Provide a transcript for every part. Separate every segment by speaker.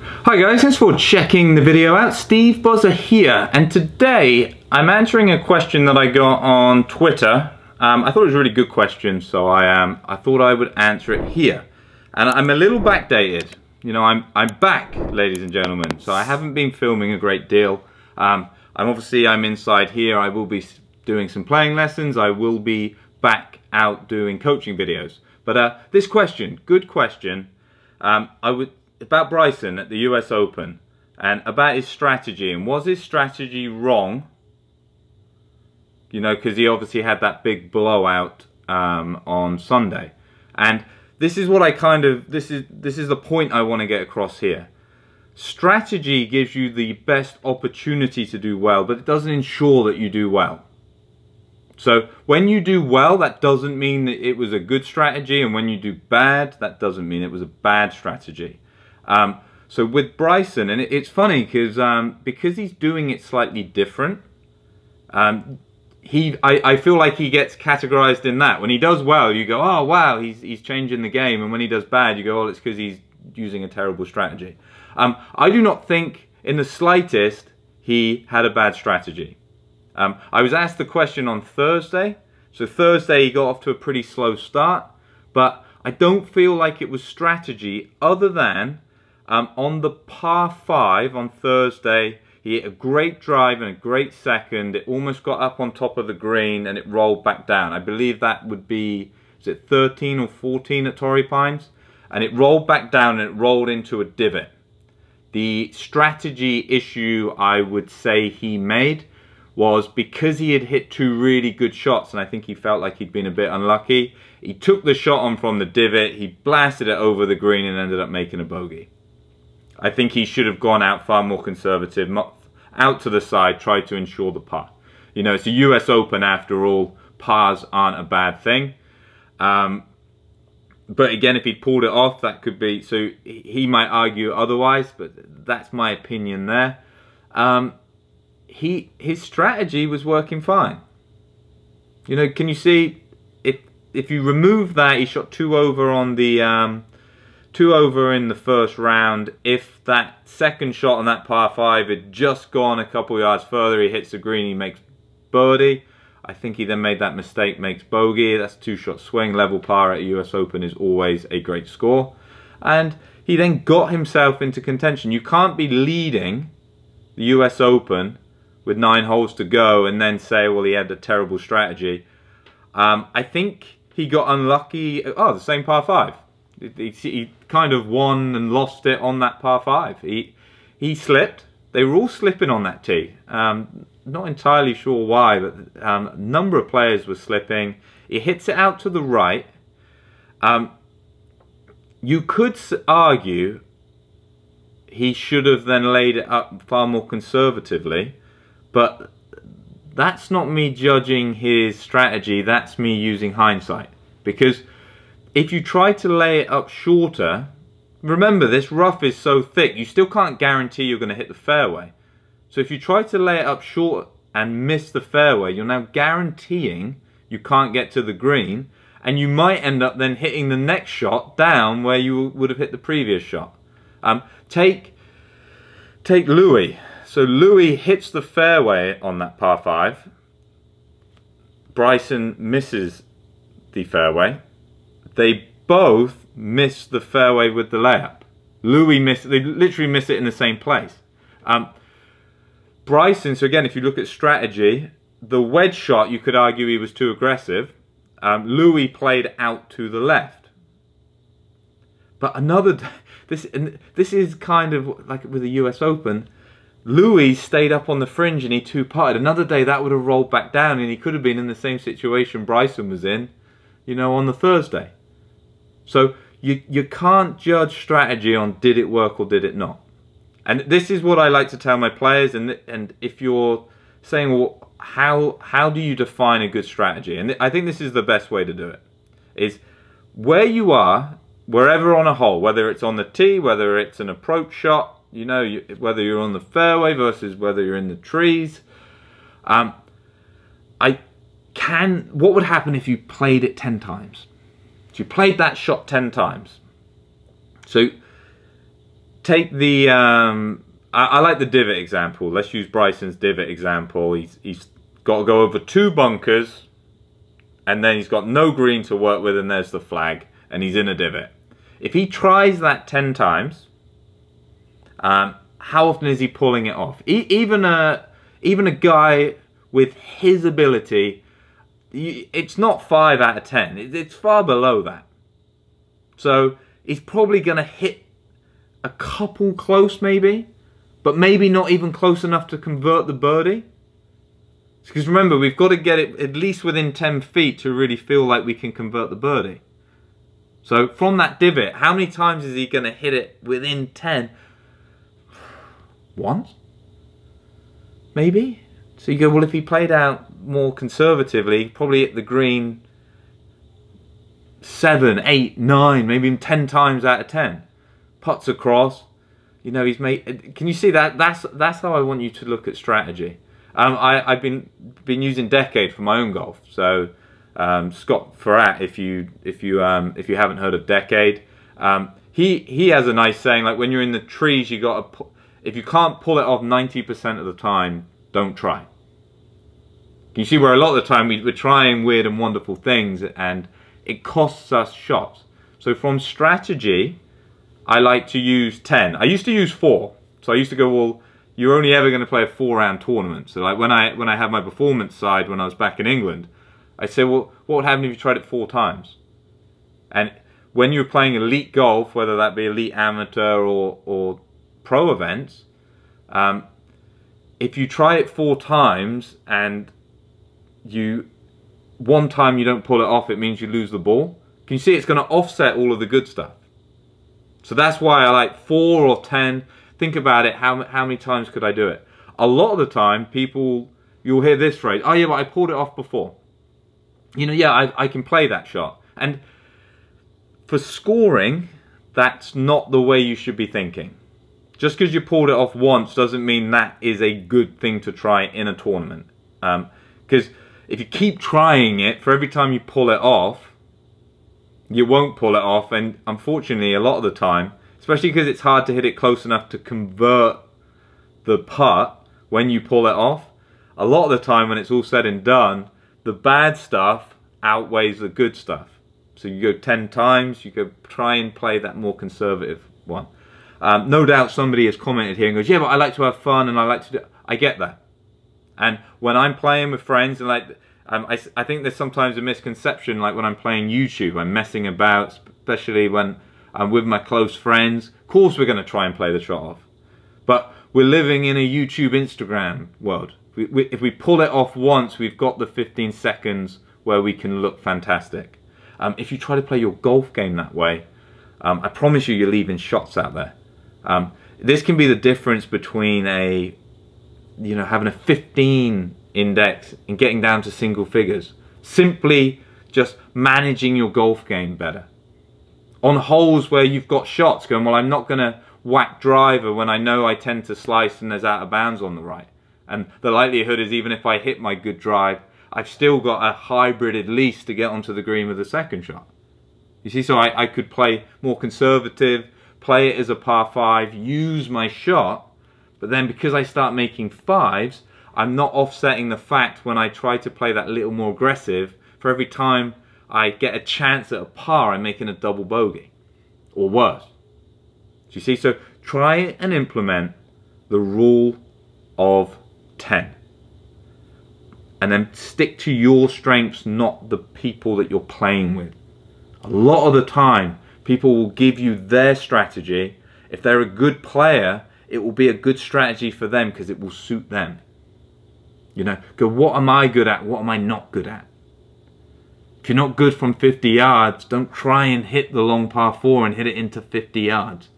Speaker 1: Hi guys, thanks for checking the video out. Steve Buzza here, and today I'm answering a question that I got on Twitter. I thought it was a really good question, so I thought I would answer it here. And I'm a little backdated. You know, I'm back, ladies and gentlemen, so I haven't been filming a great deal. I'm inside here. I will be doing some playing lessons. I will be back out doing coaching videos. But this question, good question, about Bryson at the US Open and about his strategy, and was his strategy wrong? You know, because he obviously had that big blowout on Sunday, and this is what this is the point I want to get across here. Strategy gives you the best opportunity to do well, but it doesn't ensure that you do well. So when you do well, that doesn't mean that it was a good strategy, and when you do bad, that doesn't mean it was a bad strategy. So with Bryson, and it's funny because he's doing it slightly different. I feel like he gets categorized in that. When he does well, you go, oh wow, he's changing the game, and when he does bad, you go, oh, it's because he's using a terrible strategy. I do not think in the slightest he had a bad strategy. I was asked the question on Thursday. So Thursday he got off to a pretty slow start, but I don't feel like it was strategy other than on the par 5 on Thursday, he hit a great drive and a great second. It almost got up on top of the green and it rolled back down. I believe that would be, is it 13 or 14 at Torrey Pines? And it rolled back down and it rolled into a divot. The strategy issue I would say he made was because he had hit 2 really good shots, and I think he felt like he'd been a bit unlucky. He took the shot on from the divot, he blasted it over the green and ended up making a bogey. I think he should have gone out far more conservative, out to the side, tried to ensure the par. You know, it's a US Open after all, pars aren't a bad thing. But again, if he'd pulled it off, that could be, so he might argue otherwise, but that's my opinion there. His strategy was working fine. You know, can you see, if you remove that, he shot 2 over on the 2 over in the first round. If that second shot on that par 5 had just gone a couple yards further, he hits the green, he makes birdie. I think he then made that mistake, makes bogey. That's a 2-shot swing. Level par at a US Open is always a great score. And he then got himself into contention. You can't be leading the US Open with 9 holes to go and then say, well, he had a terrible strategy. I think he got unlucky. Oh, the same par 5. He kind of won and lost it on that par 5. He slipped. They were all slipping on that tee. Not entirely sure why, but a number of players were slipping. He hits it out to the right. You could argue he should have then laid it up far more conservatively, but that's not me judging his strategy, that's me using hindsight. Because if you try to lay it up shorter, remember this rough is so thick, you still can't guarantee you're going to hit the fairway. So if you try to lay it up short and miss the fairway, you're now guaranteeing you can't get to the green, and you might end up then hitting the next shot down where you would have hit the previous shot. Take Louis. So Louis hits the fairway on that par 5. Bryson misses the fairway. They both miss the fairway with the layup. Louis missed, they literally miss it in the same place. Bryson, so again, if you look at strategy, the wedge shot, you could argue he was too aggressive. Louis played out to the left. But this is kind of like with the US Open, Louis stayed up on the fringe and he 2-putted. Another day that would have rolled back down and he could have been in the same situation Bryson was in, you know, on the Thursday. So you can't judge strategy on did it work or did it not. And this is what I like to tell my players, and if you're saying, well, how do you define a good strategy? And I think this is the best way to do it, is where you are, wherever on a hole, whether it's on the tee, whether it's an approach shot, you know, whether you're on the fairway versus whether you're in the trees. What would happen if you played it 10 times? So you played that shot 10 times. So take the, I like the divot example. Let's use Bryson's divot example. He's got to go over 2 bunkers, and then he's got no green to work with, and there's the flag, and he's in a divot. If he tries that 10 times, how often is he pulling it off? Even a guy with his ability, it's not 5 out of 10. It's far below that. So he's probably going to hit a couple close maybe, but maybe not even close enough to convert the birdie. Because remember, we've got to get it at least within 10 feet to really feel like we can convert the birdie. So from that divot, how many times is he going to hit it within 10? Once? Maybe? So you go, well, if he played out more conservatively, he'd probably hit the green 7, 8, 9, maybe even 10 times out of 10. Putts across, you know, he's made. Can you see that? That's how I want you to look at strategy. I've been using Decade for my own golf. So Scott Farrat, if you haven't heard of Decade, he has a nice saying, like, when you're in the trees, you got to, if you can't pull it off 90% of the time, don't try. Can you see where a lot of the time we're trying weird and wonderful things and it costs us shots? So from strategy, I like to use 10. I used to use 4. So I used to go, well, you're only ever going to play a 4-round tournament. So like when I had my performance side when I was back in England, I said, well, what would happen if you tried it 4 times? And when you're playing elite golf, whether that be elite amateur or pro events, if you try it 4 times and one time you don't pull it off, it means you lose the ball. Can you see it's going to offset all of the good stuff? So that's why I like 4 or 10. Think about it, how many times could I do it? A lot of the time, you'll hear this phrase, oh yeah, but I pulled it off before. You know, yeah, I can play that shot. And for scoring, that's not the way you should be thinking. Just because you pulled it off once doesn't mean that is a good thing to try in a tournament. Because if you keep trying it, for every time you pull it off, you won't pull it off. And unfortunately, a lot of the time, especially because it's hard to hit it close enough to convert the putt when you pull it off, a lot of the time when it's all said and done, the bad stuff outweighs the good stuff. So you go 10 times, you go try and play that more conservative one. No doubt somebody has commented here and goes, yeah, but I like to have fun and I like to do... I get that. And when I'm playing with friends, and like, I think there's sometimes a misconception, like when I'm playing YouTube, I'm messing about, especially when I'm with my close friends. Of course we're going to try and play the shot off. But we're living in a YouTube, Instagram world. If we pull it off once, we've got the 15 seconds where we can look fantastic. If you try to play your golf game that way, I promise you're leaving shots out there. This can be the difference between having a 15 index and getting down to single figures. Simply just managing your golf game better. On holes where you've got shots going, well, I'm not going to whack driver when I know I tend to slice and there's out of bounds on the right. And the likelihood is, even if I hit my good drive, I've still got a hybrid at least to get onto the green with the second shot. You see, so I could play more conservative, play it as a par 5, use my shot, but then because I start making 5s, I'm not offsetting the fact when I try to play that little more aggressive, for every time I get a chance at a par, I'm making a double bogey, or worse. Do you see? So try and implement the rule of 10. And then stick to your strengths, not the people that you're playing with. A lot of the time, people will give you their strategy. If they're a good player, it will be a good strategy for them because it will suit them. You know, go, what am I good at? What am I not good at? If you're not good from 50 yards, don't try and hit the long par 4 and hit it into 50 yards.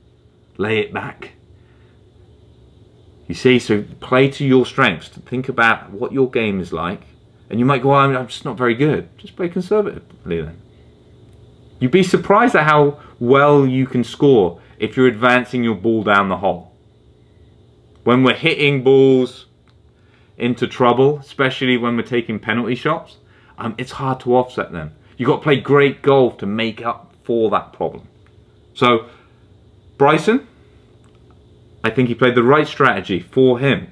Speaker 1: Lay it back. You see, so play to your strengths. Think about what your game is like. And you might go, well, I'm just not very good. Just play conservatively then. You'd be surprised at how well you can score if you're advancing your ball down the hole. When we're hitting balls into trouble, especially when we're taking penalty shots, it's hard to offset them. You've got to play great golf to make up for that problem. So, Bryson, I think he played the right strategy for him.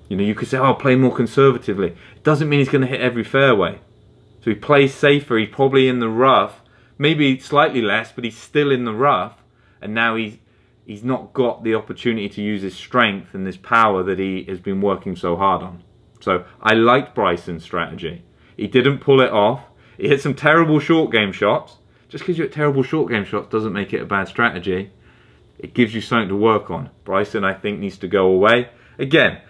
Speaker 1: You know, you could say, oh, play more conservatively. It doesn't mean he's going to hit every fairway. So he plays safer, he's probably in the rough, maybe slightly less, but he's still in the rough, and now he's not got the opportunity to use his strength and this power that he has been working so hard on. So I liked Bryson's strategy. He didn't pull it off. He hit some terrible short game shots. Just because you hit terrible short game shots doesn't make it a bad strategy. It gives you something to work on. Bryson, I think, needs to go away. Again,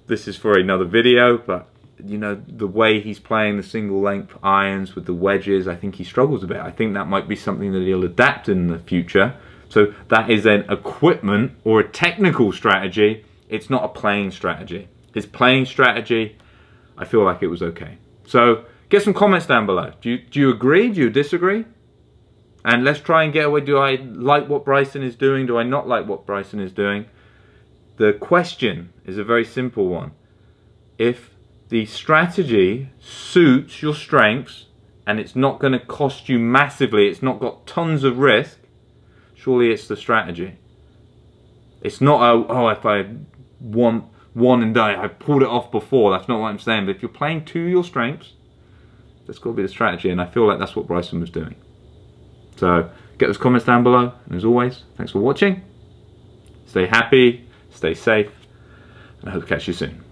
Speaker 1: this is for another video, but you know, the way he's playing the single length irons with the wedges, I think he struggles a bit. I think that might be something that he'll adapt in the future. So that is an equipment or a technical strategy. It's not a playing strategy. His playing strategy, I feel like it was okay. So get some comments down below. Do you agree? Do you disagree? And let's try and get away. Do I like what Bryson is doing? Do I not like what Bryson is doing? The question is a very simple one. If the strategy suits your strengths and it's not going to cost you massively, it's not got tons of risk, surely it's the strategy. It's not oh, if I want one and done, I pulled it off before. That's not what I'm saying. But if you're playing to your strengths, that's got to be the strategy, and I feel like that's what Bryson was doing. So get those comments down below, and as always, thanks for watching. Stay happy, stay safe, and I hope to catch you soon.